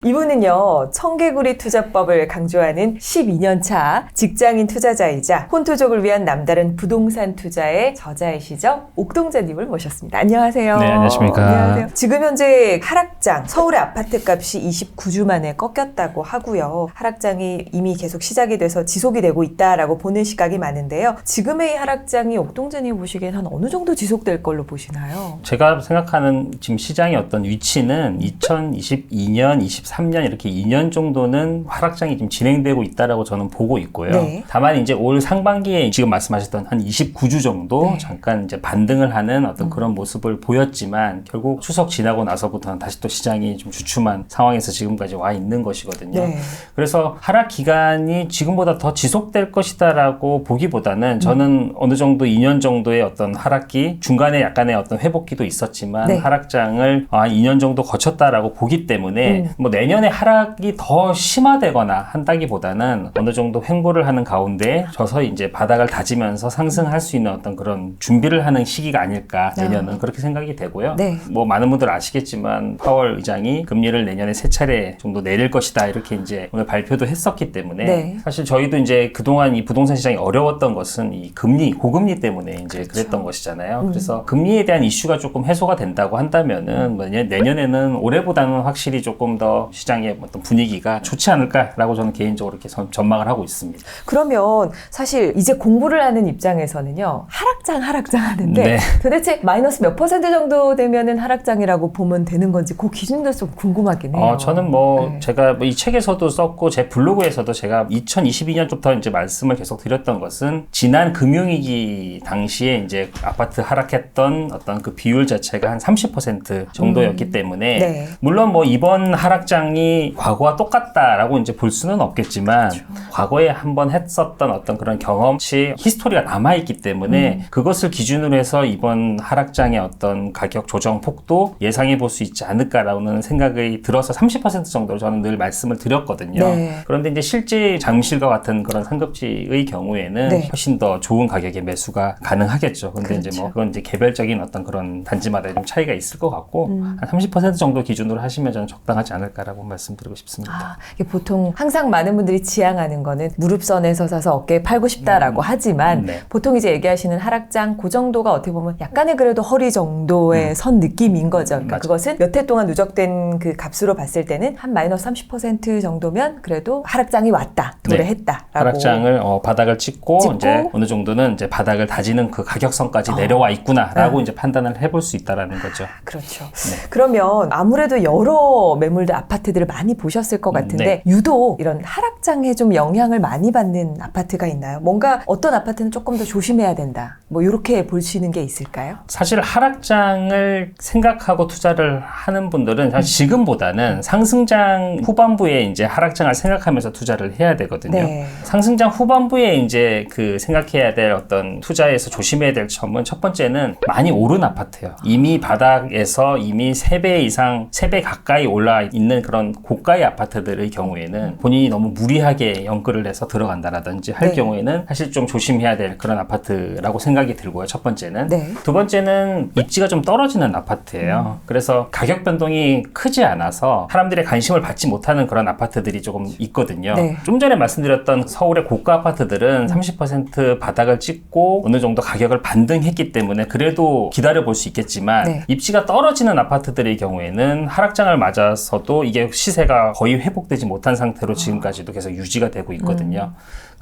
이분은요, 청개구리 투자법을 강조하는 12년차 직장인 투자자이자 혼토족을 위한 남다른 부동산 투자의 저자이시죠? 옥동자님을 모셨습니다. 안녕하세요. 네, 안녕하십니까. 안녕하세요. 지금 현재 하락장, 서울의 아파트 값이 29주 만에 꺾였다고 하고요. 하락장이 이미 계속 시작이 돼서 지속이 되고 있다라고 보는 시각이 많은데요. 지금의 이 하락장이 옥동자님 보시기엔 한 어느 정도 지속될 걸로 보시나요? 제가 생각하는 지금 시장의 어떤 위치는 2022년, 23년 이렇게 2년 정도는 하락장이 좀 진행되고 있다라고 저는 보고 있고요. 네. 다만 이제 올 상반기에 지금 말씀하셨던 한 29주 정도 네. 잠깐 이제 반등을 하는 어떤 그런 모습을 보였지만 결국 추석 지나고 나서부터는 다시 또 시장이 좀 주춤한 상황에서 지금까지 와 있는 것이거든요. 네. 그래서 하락 기간이 지금보다 더 지속될 것이다라고 보기보다는 저는 어느 정도 2년 정도의 어떤 하락기, 중간에 약간의 어떤 회복기도 있었지만 네. 하락장을 2년 정도 거쳤다라고 보기 때문에 뭐 내년에 하락이 더 심화되거나 한다기보다는 어느 정도 횡보를 하는 가운데 서서히 이제 바닥을 다지면서 상승할 수 있는 어떤 그런 준비를 하는 시기가 아닐까 내년은 그렇게 생각이 되고요. 네. 뭐 많은 분들 아시겠지만 파월 의장이 금리를 내년에 3차례 정도 내릴 것이다 이렇게 이제 오늘 발표도 했었기 때문에 네. 사실 저희도 이제 그동안 이 부동산 시장이 어려웠던 것은 이 금리, 고금리 때문에 이제 그랬던 것이잖아요. 그래서 금리에 대한 이슈가 조금 해소가 된다고 한다면은 내년에는 올해보다는 확실히 조금 더 시장의 어떤 분위기가 좋지 않을까라고 저는 개인적으로 이렇게 전망을 하고 있습니다. 그러면 사실 이제 공부를 하는 입장에서는요, 하락장 하는데 네. 도대체 마이너스 몇 퍼센트 정도 되면은 하락장이라고 보면 되는 건지 그 기준도 좀 궁금하긴 해요. 저는 제가 이 책에서도 썼고 제 블로그에서도 제가 2022년부터 이제 말씀을 계속 드렸던 것은 지난 금융위기 당시에 이제 아파트 하락했던 어떤 그 비율 자체가 한 30% 정도였기 때문에 네. 물론 뭐 이번 하락장이 과거와 똑같다라고 이제 볼 수는 없겠지만 과거에 한번 했었던 어떤 그런 경험치, 히스토리가 남아있기 때문에 그것을 기준으로 해서 이번 하락장의 어떤 가격 조정 폭도 예상해 볼 수 있지 않을까라는 생각이 들어서 30% 정도로 저는 늘 말씀을 드렸거든요. 네. 그런데 이제 실제 잠실과 같은 그런 상급지의 경우에는 네. 훨씬 더 좋은 가격의 매수가 가능하겠죠. 근데 그렇죠. 이제 뭐 그건 이제 개별적인 어떤 그런 단지마다 좀 차이가 있을 것 같고 한 30% 정도 기준으로 하시면 저는 적당하지 않을까라고 말씀드리고 싶습니다. 이게 보통 항상 많은 분들이 지향하는 거는 무릎선에서 사서 어깨에 팔고 싶다라고 하지만 네. 보통 이제 얘기하시는 하락장 그 정도가 어떻게 보면 약간의 그래도 허리 정도의 선 느낌인 거죠. 그러니까 맞아. 그것은 몇 해 동안 누적된 그 값으로 봤을 때는 한 마이너스 30% 정도면 그래도 하락장이 왔다, 도래했다라고. 하락장을 바닥을 찍고 이제 어느 정도는 이제 바닥을 다지는 그 가격선까지 내려와 있구나라고 이제 판단을 해볼 수 있다라는 거죠. 그렇죠. 네. 그러면 아무래도 여러 매물들 아파트들을 많이 보셨을 것 같은데 네. 유독 이런 하락장에 좀 영향을 많이 받는 아파트가 있나요? 뭔가 어떤 아파트는 조금 더 조심해야 된다. 뭐 이렇게 보시는 게 있을까요? 사실 하락장을 생각하고 투자를 하는 분들은 사실 지금보다는 상승장 후반부에 이제 하락장을 생각하면서 투자를 해야 되거든요. 네. 상승장 후반부에 이제 그 생각해야 될 어떤 투자에서 조심해야 될 점은 첫 번째는 많이 오른 아파트예요. 이미 바닥에서 이미 3배 이상, 3배 가까이 올라 있는 그런 고가의 아파트들의 경우에는 본인이 너무 무리하게 연끌을 해서 들어간다라든지 할 네. 경우에는 사실 좀 조심해야 될 그런 아파트라고 생각이 들고요. 첫 번째는. 네. 두 번째는 입지가 좀 떨어지는 아파트예요. 그래서 가격 변동이 크지 않아서 사람들의 관심을 받지 못하는 그런 아파트들이 조금 있거든요. 네. 좀 전에 말씀드렸던 서울의 고가 아파트들은 30% 바닥을 찍고 어느 정도 가격을 반등했기 때문에 그래도 기다려볼 수 있겠지만 네. 입지가 떨어지는 아파트들의 경우에는 하락장을 맞아서도 이게 시세가 거의 회복되지 못한 상태로 지금까지도 계속 유지가 되고 있거든요.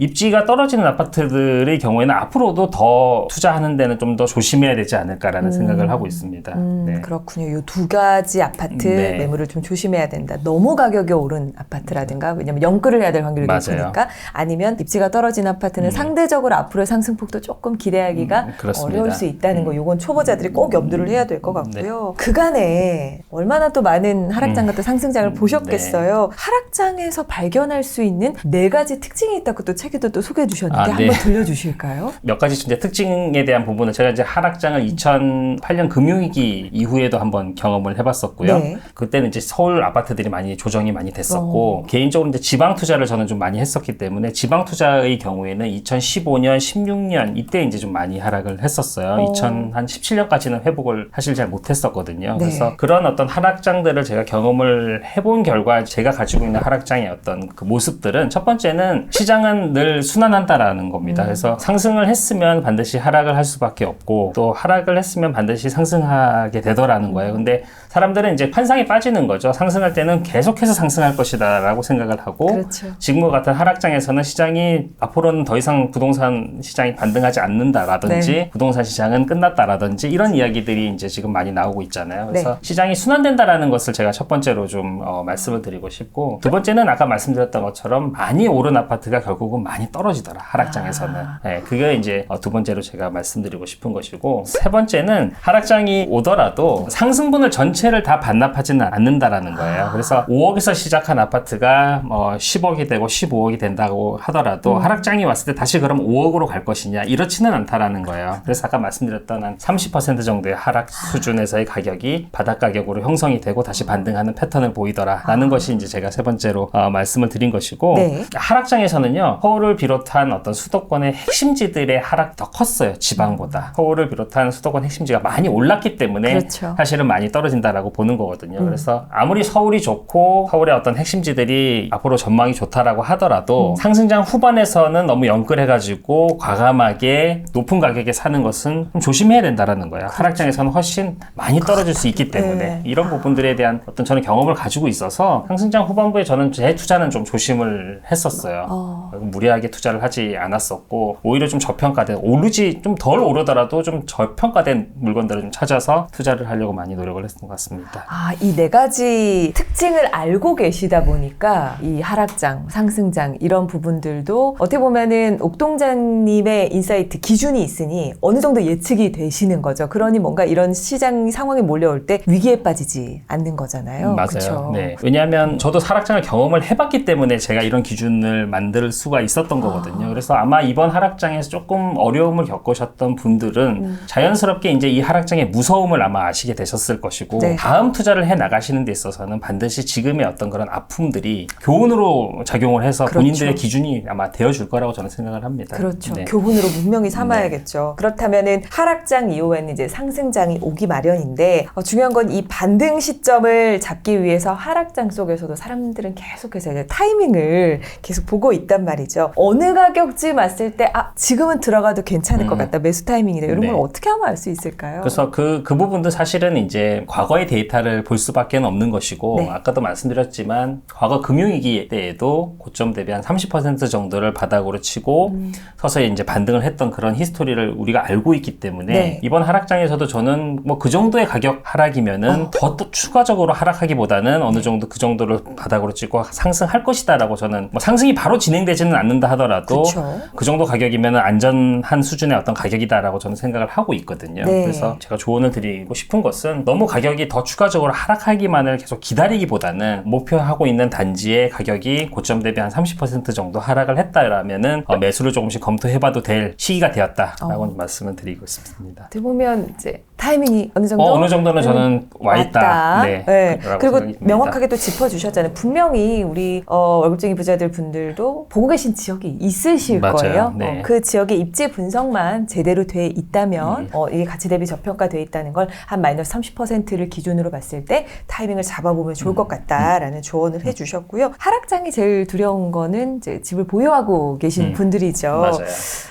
입지가 떨어지는 아파트들의 경우에는 앞으로도 더 투자하는 데는 좀 더 조심해야 되지 않을까라는 생각을 하고 있습니다. 네. 그렇군요. 이 두 가지 아파트 네. 매물을 좀 조심해야 된다. 너무 가격이 오른 아파트라든가 왜냐면 연끌을 해야 될 확률이 맞아요. 높으니까 아니면 입지가 떨어진 아파트는 상대적으로 앞으로의 상승폭도 조금 기대하기가 그렇습니다. 어려울 수 있다는 거. 요건 초보자들이 꼭 염두를 해야 될 것 같고요. 그간에 얼마나 또 많은 하락장과 또 상승장을 보셨겠어요. 하락장에서 발견할 수 있는 4가지 특징이 있다고 또 책에도 또 소개해 주셨는데 네. 한번 들려주실까요? 몇 가지 이제 특징에 대한 부분은 제가 이제 하락장을 2008년 금융위기 이후에도 한번 경험을 해봤었고요. 네. 그때는 이제 서울 아파트들이 많이 조정이 많이 됐었고 개인적으로 이제 지방 투자를 저는 좀 많이 했었기 때문에 지방 투자의 경우에는 2015년, 16년 이때 이제 좀 많이 하락을 했었어요. 2017년까지는 회복을 사실 잘 못했었거든요. 네. 그래서 그런 어떤 하락장들을 제가 경험을 해본 결과 제가 가지고 있는 하락장의 어떤 그 모습들은 첫 번째는 시장은 늘 순환한다라는 겁니다. 그래서 상승을 했으면 반드시 하락을 할 수밖에 없고 또 하락을 했으면 반드시 상승하게 되더라는 거예요. 근데 사람들은 이제 환상에 빠지는 거죠. 상승할 때는 계속해서 상승할 것이다 라고 생각을 하고 그렇죠. 지금과 같은 하락장에서는 시장이 앞으로는 더 이상 부동산 시장이 반등하지 않는다라든지 네. 부동산 시장은 끝났다라든지 이런 이야기들이 이제 지금 많이 나오고 있잖아요. 그래서 네. 시장이 순환된다라는 것을 제가 첫 번째로 좀 말씀을 드리고 싶고 두 번째는 아까 말씀드렸던 것처럼 많이 오른 아파트가 결국은 많이 떨어지더라 하락장에서는. 네, 그게 이제 두 번째로 제가 말씀드리고 싶은 것이고 세 번째는 하락장이 오더라도 상승분을 전체를 다 반납하지는 않는다라는 거예요. 그래서 5억에서 시작한 아파트가 10억이 되고 15억이 된다고 하더라도 하락장이 왔을 때 다시 그럼 5억으로 갈 것이냐 이렇지는 않다라는 거예요. 그래서 아까 말씀드렸던 한 30% 정도의 하락 수준에서의 가격이 바닥 가격으로 형성이 되고 다시 반등하는 패턴을 보이더라라는 것이 이제 제가 세 번째로 말씀을 드린 것이고 네. 하락장에서는요 서울을 비롯한 어떤 수도권의 핵심지들의 하락이 더 컸어요. 지방보다. 서울을 비롯한 수도권 핵심지가 많이 올랐기 때문에 그렇죠. 사실은 많이 떨어진다라고 보는 거거든요. 그래서 아무리 서울이 좋고 서울의 어떤 핵심지들이 앞으로 전망이 좋다라고 하더라도 상승장 후반에서는 너무 영끌해가지고 과감하게 높은 가격에 사는 것은 좀 조심해야 된다라는 거예요. 하락장에서는 훨씬 많이 떨어질 수 있기 때문에 네. 이런 부분들에 대한 어떤 저는 경험을 가지고 있어서 상승장 후반부에 저는 제 투자는 좀 조심을 했었어요. 무리하게 투자를 하지 않았었고 오히려 좀 저평가된 오르지 좀 덜 오르더라도 좀 저평가된 물건들을 좀 찾아서 투자를 하려고 많이 노력을 했던 것 같습니다. 이 네 가지 특징을 알고 계시다 보니까 이 하락장, 상승장 이런 부분들도 어떻게 보면은 옥동장님의 인사이트 기준이 있으니 어느 정도 예측이 되시는 거죠. 그러니 뭔가 이런 시장 상황이 몰려올 때 위기에 빠지지 않는 거잖아요. 맞아요. 그쵸? 네. 왜냐하면 저도 하락장을 경험을 해봤기 때문에 제가 이런 기준을 만들 수가 있었던 거거든요. 그래서 아마 이번 하락장에서 조금 어려움을 겪으셨던 분들은 자연스럽게 이제 이 하락장의 무서움을 아마 아시게 되셨을 것이고 네. 다음 투자를 해 나가시는 데 있어서는 반드시 지금의 어떤 그런 아픔들이 교훈으로 작용을 해서 그렇죠. 본인들의 기준이 아마 되어줄 거라고 저는 생각을 합니다. 그렇죠. 네. 교훈으로 분명히 삼아야겠죠. 그렇다면은 하락장 이후에는 이제 상승장이 오기 마련인데 중요한 건 이 반등 시점을 잡기 위해서 하락장 속에서도 사람들은 계속해서 이제 타이밍을 계속 보고 있단 말이죠. 어느 가격쯤 왔을 때 지금은 들어가도 괜찮을 것 같다. 매수 타이밍이다. 이런 네. 걸 어떻게 하면 알 수 있을까요? 그래서 그 부분도 사실은 이제 과거의 데이터를 볼 수밖에 없는 것이고 네. 아까도 말씀드렸지만 과거 금융위기 때에도 고점 대비 한 30% 정도를 바닥으로 치고 서서히 이제 반등을 했던 그런 히스토리를 우리가 알고 있기 때문에 네. 이번 하락장에서도 저는 뭐 그 정도의 가격 하락이면은 더 또 추가적으로 하락하기보다는 어느 정도 그 정도를 바닥으로 찍고 상승할 것이다라고 저는 뭐 상승이 바로 진행되지는 않는다 하더라도 그쵸. 그 정도 가격이면 안전한 수준의 어떤 가격이다라고 저는 생각을 하고 있거든요. 네. 그래서 제가 조언을 드리고 싶은 것은 너무 가격이 더 추가적으로 하락하기만을 계속 기다리기보다는 목표하고 있는 단지의 가격이 고점 대비 한 30% 정도 하락을 했다라면은 매수를 조금씩 검토해봐도 될 시기가 되었다라고 말씀을 드리고 싶습니다. 어떻게 보면 이제 타이밍이 어느 정도 어느 정도는 저는 와 있다. 네. 라고 그리고 생각이 듭니다. 명확하게 또 짚어주셨잖아요. 분명히 우리 월급쟁이 부자들 분들도 보고 계신 지역이 있으실 맞아요. 거예요. 네. 그 지역의 입지 분석만 제대로 돼 있다면 이게 가치 대비 저평가돼 있다는 걸 한 마이너스 30%를 기준으로 봤을 때 타이밍을 잡아보면 좋을 것 같다라는 조언을 해주셨고요. 하락장이 제일 두려운 거는 이제 집을 보유하고 계신 분들이죠. 맞아요.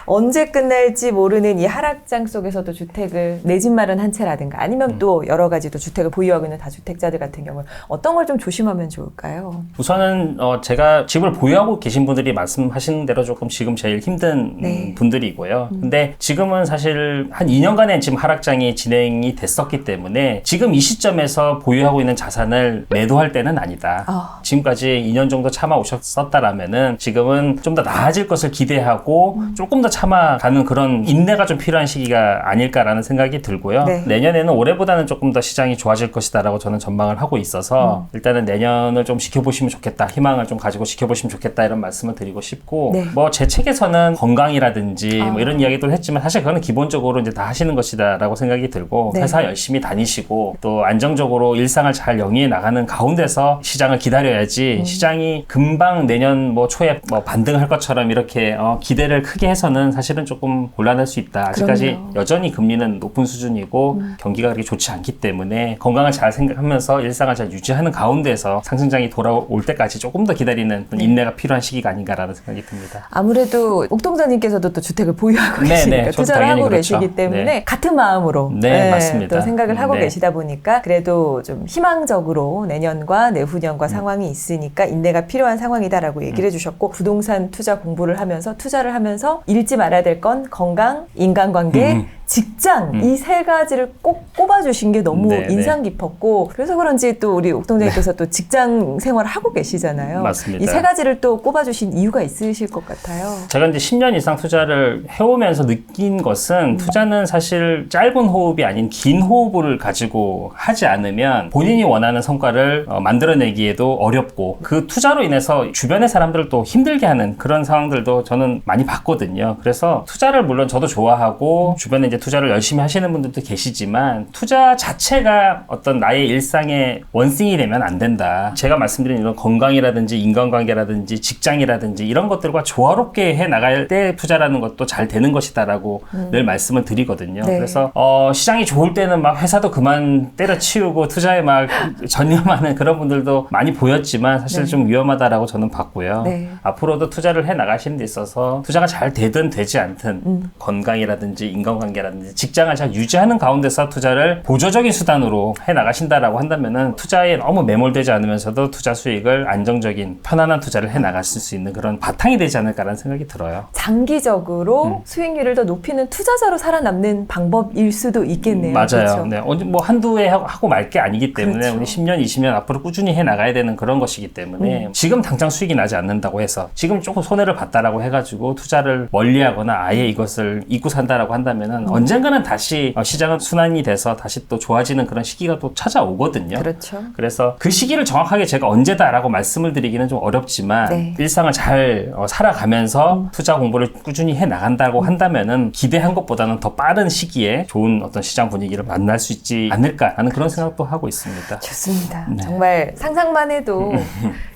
언제 끝날지 모르는 이 하락장 속에서도 주택을 내 집 마련 한 채라든가 아니면 또 여러 가지 또 주택을 보유하고 있는 다주택자들 같은 경우는 어떤 걸 좀 조심하면 좋을까요? 우선은 제가 집을 보유하고 계신 분들이 말씀하신 대로 조금 지금 제일 힘든 네. 분들이고요. 근데 지금은 사실 한 2년간의 지금 하락장이 진행이 됐었기 때문에 지금 이 시점에서 보유하고 있는 자산을 매도할 때는 아니다. 지금까지 2년 정도 참아오셨었다라면은 지금은 좀 더 나아질 것을 기대하고 조금 더 참아가는 그런 인내가 좀 필요한 시기가 아닐까라는 생각이 들고요. 네. 내년에는 올해보다는 조금 더 시장이 좋아질 것이다라고 저는 전망을 하고 있어서 일단은 내년을 좀 지켜보시면 좋겠다. 희망을 좀 가지고 지켜보시면 좋겠다. 이런 말씀을 드리고 싶고 네. 뭐 제 책에서는 건강이라든지 뭐 이런 이야기도 했지만 사실 그거는 기본적으로 이제 다 하시는 것이다라고 생각이 들고 네. 회사 열심히 다니시고 또 안정적으로 일상을 잘 영위해 나가는 가운데서 시장을 기다려야지 시장이 금방 내년 뭐 초에 뭐 반등할 것처럼 이렇게 기대를 크게 해서는 사실은 조금 곤란할 수 있다. 아직까지 그럼요. 여전히 금리는 높은 수준이고 되고 경기가 그렇게 좋지 않기 때문에 건강을 잘 생각하면서 일상을 잘 유지하는 가운데서 상승장이 돌아올 때까지 조금 더 기다리는 인내가 필요한 시기가 아닌가라는 생각이 듭니다. 아무래도 옥동자님께서도 또 주택을 보유하고 네, 계시니까 네, 저도 투자를 하고 당연히 그렇죠. 계시기 때문에 네. 같은 마음으로 네, 맞습니다. 또 생각을 하고 네. 계시다 보니까 그래도 좀 희망적으로 내년과 내후년과 상황이 있으니까 인내가 필요한 상황이다라고 얘기를 해주셨고 부동산 투자 공부를 하면서 투자를 하면서 잃지 말아야 될 건 건강, 인간관계, 직장 이 세 가지를 꼭 꼽아주신 게 너무 네, 인상 깊었고 그래서 그런지 또 우리 옥동자님께서 또 직장 생활을 하고 계시잖아요. 맞습니다. 이 세 가지를 또 꼽아주신 이유가 있으실 것 같아요. 제가 이제 10년 이상 투자를 해오면서 느낀 것은 투자는 사실 짧은 호흡이 아닌 긴 호흡을 가지고 하지 않으면 본인이 원하는 성과를 만들어내기에도 어렵고 그 투자로 인해서 주변의 사람들을 또 힘들게 하는 그런 상황들도 저는 많이 봤거든요. 그래서 투자를 물론 저도 좋아하고 주변에 이제 투자를 열심히 하시는 분들도 계시지만 투자 자체가 어떤 나의 일상의 원숭이 되면 안 된다. 제가 말씀드린 이런 건강이라든지 인간관계라든지 직장이라든지 이런 것들과 조화롭게 해 나갈 때 투자라는 것도 잘 되는 것이다라고 늘 말씀을 드리거든요. 네. 그래서 시장이 좋을 때는 막 회사도 그만 때려치우고 투자에 막 전념하는 그런 분들도 많이 보였지만 사실 좀 위험하다라고 저는 봤고요. 네. 앞으로도 투자를 해 나가시는 데 있어서 투자가 잘 되든 되지 않든 건강이라든지 인간관계라든지 직장을 잘 유지하는 가운데서 투자를 보조적인 수단으로 해 나가신다라고 한다면은 투자에 너무 매몰되지 않으면서도 투자 수익을 안정적인 편안한 투자를 해 나가실 수 있는 그런 바탕이 되지 않을까라는 생각이 들어요. 장기적으로 수익률을 더 높이는 투자자로 살아남는 방법일 수도 있겠네요. 맞아요. 그렇죠? 네. 뭐 한두 해 하고 말 게 아니기 때문에 그렇죠. 우리 10년, 20년 앞으로 꾸준히 해 나가야 되는 그런 것이기 때문에 지금 당장 수익이 나지 않는다고 해서 지금 조금 손해를 봤다라고 해가지고 투자를 멀리하거나 아예 이것을 잊고 산다라고 한다면은 언젠가는 다시 시장은 순환이 돼서 다시 또 좋아지는 그런 시기가 또 찾아오거든요. 그렇죠. 그래서 그 시기를 정확하게 제가 언제다라고 말씀을 드리기는 좀 어렵지만 네. 일상을 잘 살아가면서 투자 공부를 꾸준히 해 나간다고 한다면은 기대한 것보다는 더 빠른 시기에 좋은 어떤 시장 분위기를 만날 수 있지 않을까라는 그런 생각도 하고 있습니다. 좋습니다. 네. 정말 상상만 해도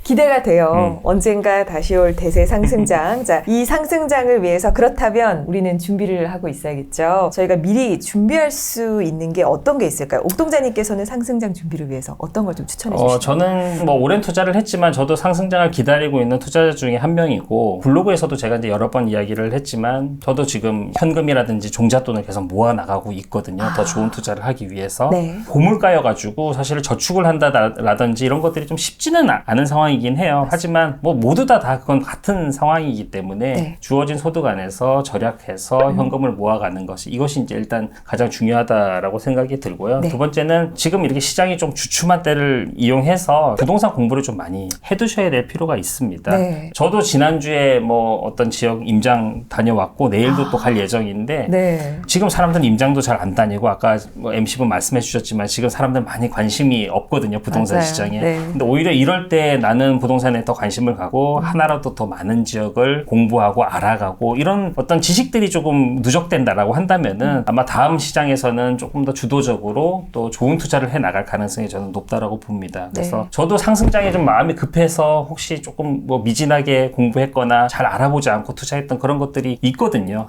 기대가 돼요. 언젠가 다시 올 대세 상승장. 자, 이 상승장을 위해서 그렇다면 우리는 준비를 하고 있어야겠죠. 저희가 미리 준비할 수 있는 게 어떤 게 있을까요? 옥동자님께서는 상승장 준비를 위해서 어떤 걸 좀 추천해 주시나요? 저는 뭐 오랜 투자를 했지만 저도 상승장을 기다리고 있는 투자자 중에 한 명이고 블로그에서도 제가 이제 여러 번 이야기를 했지만 저도 지금 현금이라든지 종잣돈을 계속 모아 나가고 있거든요. 더 좋은 투자를 하기 위해서. 네. 고물가여가지고 사실 저축을 한다라든지 이런 것들이 좀 쉽지는 않은 상황이긴 해요. 하지만 뭐 모두 다 그건 같은 상황이기 때문에 네. 주어진 소득 안에서 절약해서 현금을 모아가는 것이 이것이 이제 일단 가장 중요하다라고 생각이 들고요. 네. 두 번째는 지금 이렇게 시장이 좀 주춤한 때를 이용해서 부동산 공부를 좀 많이 해두셔야 될 필요가 있습니다. 네. 저도 지난주에 뭐 어떤 지역 임장 다녀왔고 내일도 또 갈 예정인데 네. 지금 사람들은 임장도 잘 안 다니고 아까 뭐 MC분 말씀해 주셨지만 지금 사람들 많이 관심이 없거든요. 부동산 맞아요. 시장에. 네. 근데 오히려 이럴 때 나는 부동산에 더 관심을 가고 하나라도 더 많은 지역을 공부하고 알아가고 이런 어떤 지식들이 조금 누적된다라고 한다면은 아마 다음 시장에서는 조금 더 주도적으로 또 좋은 투자를 해 나갈 가능성이 저는 높다라고 봅니다. 그래서 네. 저도 상승장에 좀 마음이 급해서 혹시 조금 뭐 미진하게 공부했거나 잘 알아보지 않고 투자했던 그런 것들이 있거든요.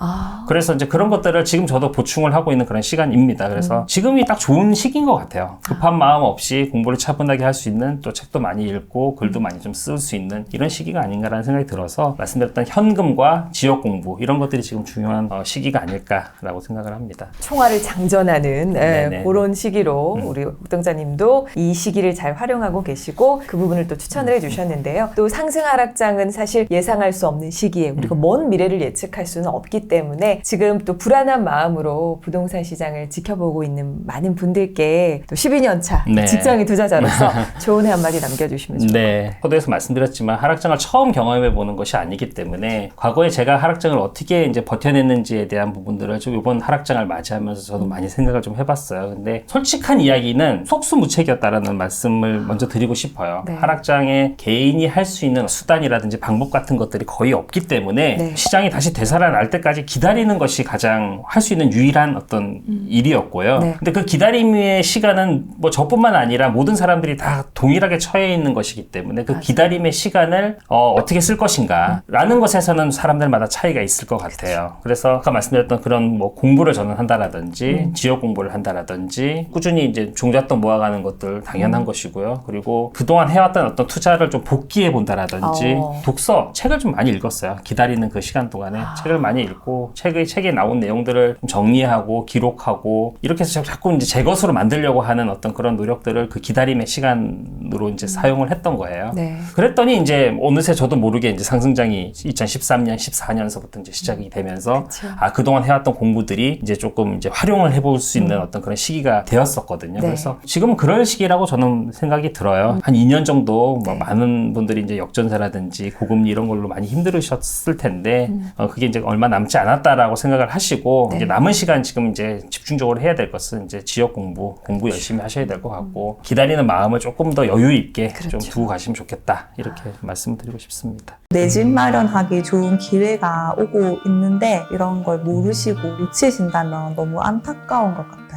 그래서 이제 그런 것들을 지금 저도 보충을 하고 있는 그런 시간입니다. 그래서 지금이 딱 좋은 시기인 것 같아요. 급한 마음 없이 공부를 차분하게 할 수 있는 또 책도 많이 읽고 글도 많이 좀 쓸 수 있는 이런 시기가 아닌가라는 생각이 들어서 말씀드렸던 현금과 지역 공부 이런 것들이 지금 중요한 시기가 아닐까라고 생각을 합니다. 총알을 장전하는 네네. 그런 시기로 우리 옥동자님도 이 시기를 잘 활용하고 계시고 그 부분을 또 추천을 해주셨는데요. 또 상승 하락장은 사실 예상할 수 없는 시기에 우리가 먼 미래를 예측할 수는 없기 때문에 지금 또 불안한 마음으로 부동산 시장을 지켜보고 있는 많은 분들께 또 12년 차 네. 직장인 투자자로서 조언의 한마디 남겨주시면 좋을 것 같아요. 네. 포도에서 말씀드렸지만 하락장을 처음 경험해 보는 것이 아니기 때문에 과거에 제가 하락장을 어떻게 이제 버텨냈는지에 대한 부분들을 좀 이번 하락장을 맞이하면서 저도 많이 생각을 좀 해봤어요. 근데 솔직한 이야기는 속수무책이었다라는 말씀을 먼저 드리고 싶어요. 네. 하락장에 개인이 할 수 있는 수단이라든지 방법 같은 것들이 거의 없기 때문에 네. 시장이 다시 되살아날 때까지 기다리는 것이 가장 할 수 있는 유일한 어떤 일이었고요. 네. 근데 그 기다림의 시간은 뭐 저뿐만 아니라 모든 사람들이 다 동일하게 처해 있는 것이기 때문에 때문에 그 기다림의 시간을 어떻게 쓸 것인가라는 것에서는 사람들마다 차이가 있을 것 같아요. 그래서 아까 말씀드렸던 그런 뭐 공부를 저는 한다라든지 지역 공부를 한다라든지 꾸준히 이제 종잣돈 모아가는 것들 당연한 것이고요. 그리고 그동안 해왔던 어떤 투자를 좀 복귀해 본다라든지 독서, 책을 좀 많이 읽었어요. 기다리는 그 시간 동안에 책을 많이 읽고 책에 나온 내용들을 좀 정리하고 기록하고 이렇게 해서 자꾸 이제 제 것으로 만들려고 하는 어떤 그런 노력들을 그 기다림의 시간으로 이제 사용을 했던 거예요. 네. 그랬더니 이제 어느새 저도 모르게 이제 상승장이 2013년, 14년서부터 이제 시작이 되면서 그쵸. 그동안 해왔던 공부들이 이제 조금 이제 활용을 해볼 수 있는 어떤 그런 시기가 되었었거든요. 네. 그래서 지금은 그럴 시기라고 저는 생각이 들어요. 한 2년 정도 뭐 네. 많은 분들이 이제 역전세라든지 고금리 이런 걸로 많이 힘들으셨을 텐데 그게 이제 얼마 남지 않았다라고 생각을 하시고 네. 이제 남은 시간 지금 이제 집중적으로 해야 될 것은 이제 지역 공부 열심히 하셔야 될 것 같고 기다리는 마음을 조금 더 여유 있게 그렇죠. 좀 두고 가시면 좋겠다 이렇게 말씀드리고 싶습니다. 내 집 마련하기 좋은 기회가 오고 있는데 이런 걸 모르시고 놓치신다면 너무 안타까운 것 같아요.